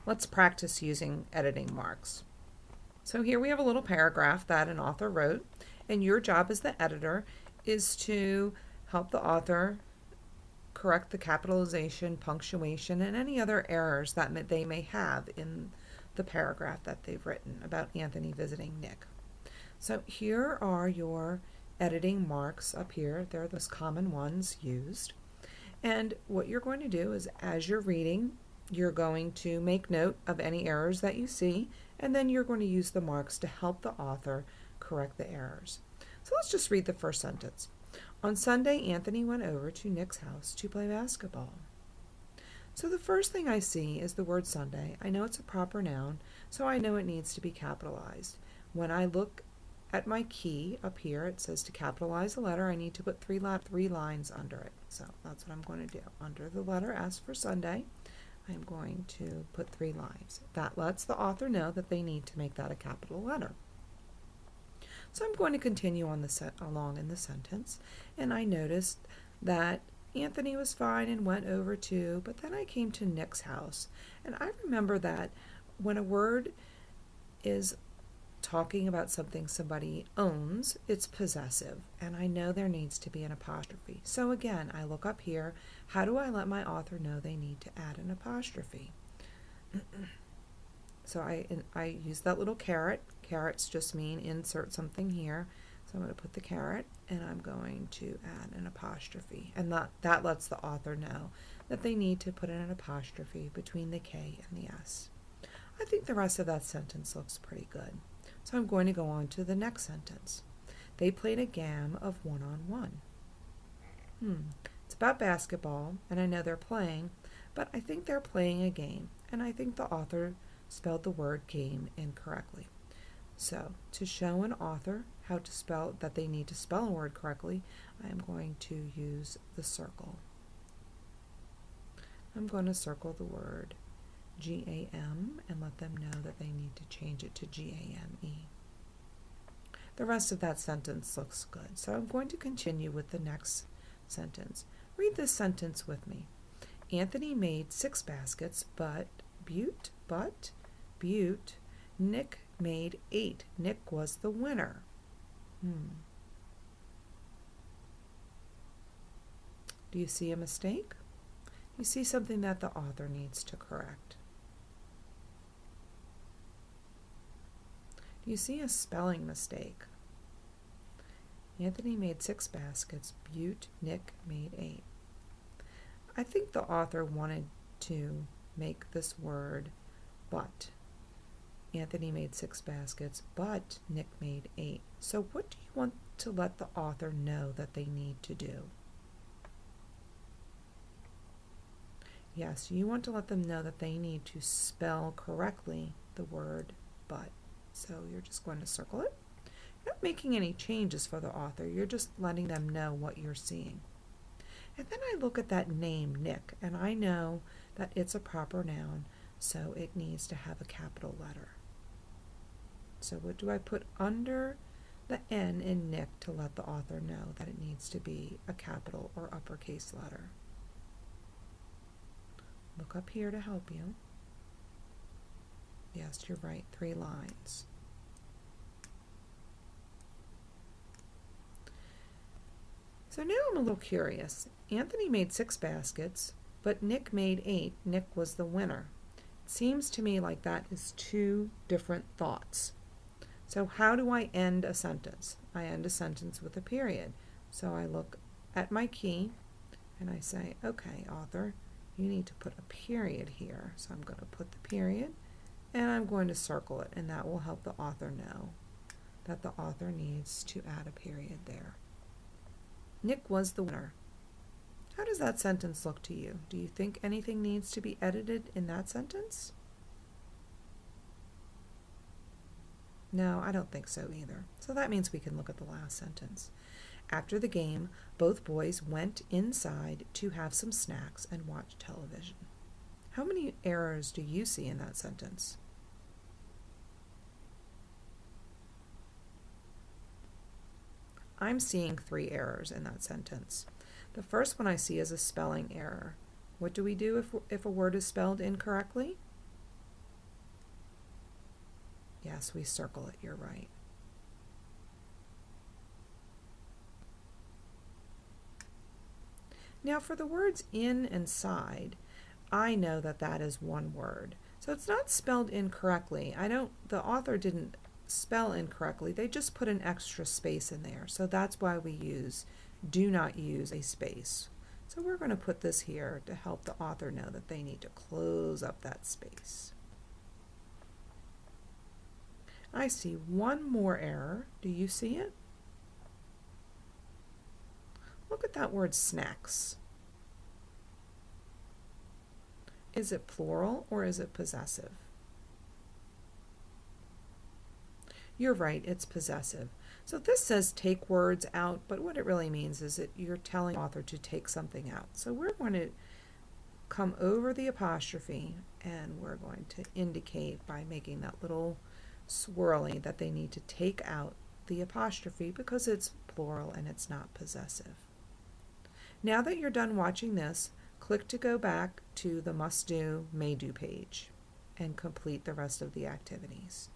Let's practice using editing marks. So here we have a little paragraph that an author wrote, and your job as the editor is to help the author correct the capitalization, punctuation, and any other errors that they may have in the paragraph that they've written about Anthony visiting Nick. So here are your editing marks up here. They're those common ones used. And what you're going to do is, as you're reading, you're going to make note of any errors that you see, and then you're going to use the marks to help the author correct the errors. So let's just read the first sentence. On Sunday, Anthony went over to Nick's house to play basketball. So the first thing I see is the word Sunday. I know it's a proper noun, so I know it needs to be capitalized. When I look at my key up here, it says to capitalize a letter, I need to put three lines under it. So that's what I'm going to do. Under the letter S for Sunday, I'm going to put 3 lines. That lets the author know that they need to make that a capital letter. So I'm going to continue on along in the sentence, and I noticed that Anthony was fine and went over to, but then I came to Nick's house, and I remember that when a word is talking about something somebody owns, it's possessive, and I know there needs to be an apostrophe. So again, I look up here, how do I let my author know they need to add an apostrophe? So I use that little caret. Carets just mean insert something here. So I'm going to put the caret, and I'm going to add an apostrophe. And that lets the author know that they need to put in an apostrophe between the K and the S. I think the rest of that sentence looks pretty good. So I'm going to go on to the next sentence. They played a game of one-on-one. It's about basketball, and I know they're playing, but I think they're playing a game, and I think the author spelled the word game incorrectly. So to show an author how to spell, that they need to spell a word correctly, I am going to use the circle. I'm going to circle the word G-A-M and let them know that they need to change it to G-A-M-E. The rest of that sentence looks good, so I'm going to continue with the next sentence. Read this sentence with me. Anthony made 6 baskets, but Nick made 8. Nick was the winner. Do you see a mistake? You see something that the author needs to correct. Do you see a spelling mistake? Anthony made 6 baskets. Nick made 8. I think the author wanted to make this word but. Anthony made 6 baskets, but Nick made 8. So what do you want to let the author know that they need to do? Yes, you want to let them know that they need to spell correctly the word but. So you're just going to circle it. You're not making any changes for the author. You're just letting them know what you're seeing. And then I look at that name, Nick, and I know that it's a proper noun, so it needs to have a capital letter. So what do I put under the N in Nick to let the author know that it needs to be a capital or uppercase letter? Look up here to help you. Yes, you're right, 3 lines. So now I'm a little curious. Anthony made 6 baskets, but Nick made 8. Nick was the winner. It seems to me like that is 2 different thoughts. So how do I end a sentence? I end a sentence with a period. So I look at my key and I say, okay, author, you need to put a period here. So I'm going to put the period and I'm going to circle it, and that will help the author know that the author needs to add a period there. Nick was the winner. How does that sentence look to you? Do you think anything needs to be edited in that sentence? No, I don't think so either. So that means we can look at the last sentence. After the game, both boys went inside to have some snacks and watch television. How many errors do you see in that sentence? I'm seeing 3 errors in that sentence. The first one I see is a spelling error. What do we do if a word is spelled incorrectly? Yes, we circle it, you're right. Now for the words in and side, I know that that is one word. So it's not spelled incorrectly. The author didn't spell incorrectly. They just put an extra space in there. So that's why we do not use a space. So we're going to put this here to help the author know that they need to close up that space. I see one more error. Do you see it? Look at that word snacks. Is it plural or is it possessive? You're right, it's possessive. So this says take words out, but what it really means is that you're telling the author to take something out. So we're going to come over the apostrophe and we're going to indicate by making that little swirly that they need to take out the apostrophe because it's plural and it's not possessive. Now that you're done watching this, click to go back to the must do, may do page and complete the rest of the activities.